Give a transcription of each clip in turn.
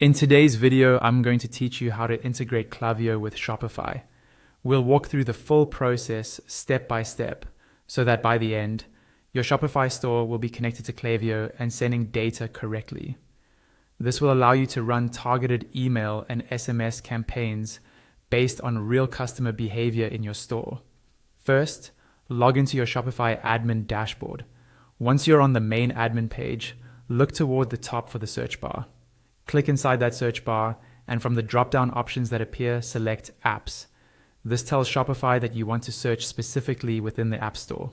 In today's video, I'm going to teach you how to integrate Klaviyo with Shopify. We'll walk through the full process step by step so that by the end, your Shopify store will be connected to Klaviyo and sending data correctly. This will allow you to run targeted email and SMS campaigns based on real customer behavior in your store. First, log into your Shopify admin dashboard. Once you're on the main admin page, look toward the top for the search bar. Click inside that search bar, and from the drop-down options that appear, select Apps. This tells Shopify that you want to search specifically within the App Store.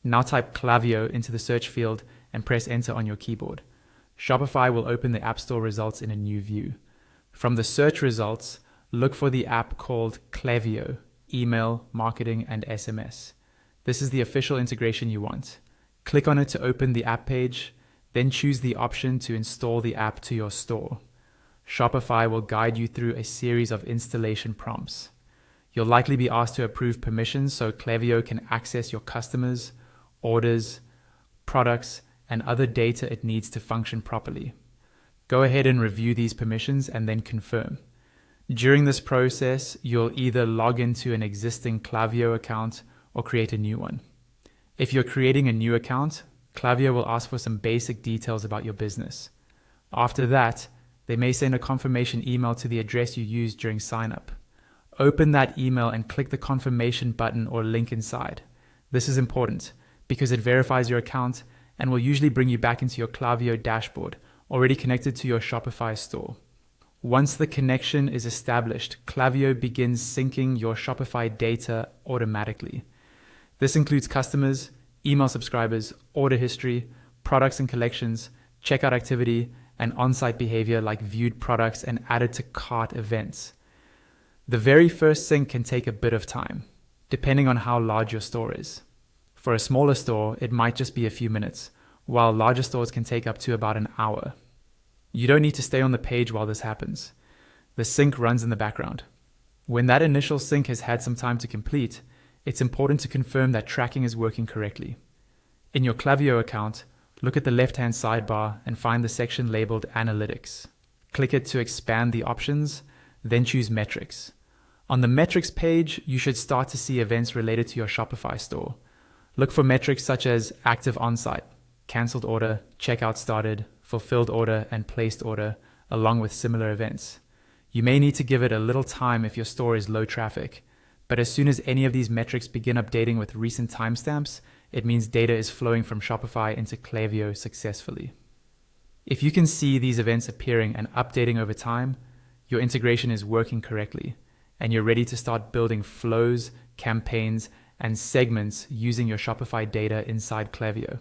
Now type Klaviyo into the search field and press Enter on your keyboard. Shopify will open the App Store results in a new view. From the search results, look for the app called Klaviyo, Email, Marketing, and SMS. This is the official integration you want. Click on it to open the app page, then choose the option to install the app to your store. Shopify will guide you through a series of installation prompts. You'll likely be asked to approve permissions so Klaviyo can access your customers, orders, products, and other data it needs to function properly. Go ahead and review these permissions and then confirm. During this process, you'll either log into an existing Klaviyo account or create a new one. If you're creating a new account, Klaviyo will ask for some basic details about your business. After that, they may send a confirmation email to the address you used during signup. Open that email and click the confirmation button or link inside. This is important because it verifies your account and will usually bring you back into your Klaviyo dashboard, already connected to your Shopify store. Once the connection is established, Klaviyo begins syncing your Shopify data automatically. This includes customers, email subscribers, order history, products and collections, checkout activity, and on-site behavior like viewed products and added to cart events. The very first sync can take a bit of time, depending on how large your store is. For a smaller store, it might just be a few minutes, while larger stores can take up to about an hour. You don't need to stay on the page while this happens. The sync runs in the background. When that initial sync has had some time to complete, it's important to confirm that tracking is working correctly. In your Klaviyo account, look at the left-hand sidebar and find the section labeled Analytics. Click it to expand the options, then choose Metrics. On the Metrics page, you should start to see events related to your Shopify store. Look for metrics such as active onsite, canceled order, checkout started, fulfilled order, and placed order, along with similar events. You may need to give it a little time if your store is low traffic, but as soon as any of these metrics begin updating with recent timestamps, it means data is flowing from Shopify into Klaviyo successfully. If you can see these events appearing and updating over time, your integration is working correctly, and you're ready to start building flows, campaigns, and segments using your Shopify data inside Klaviyo.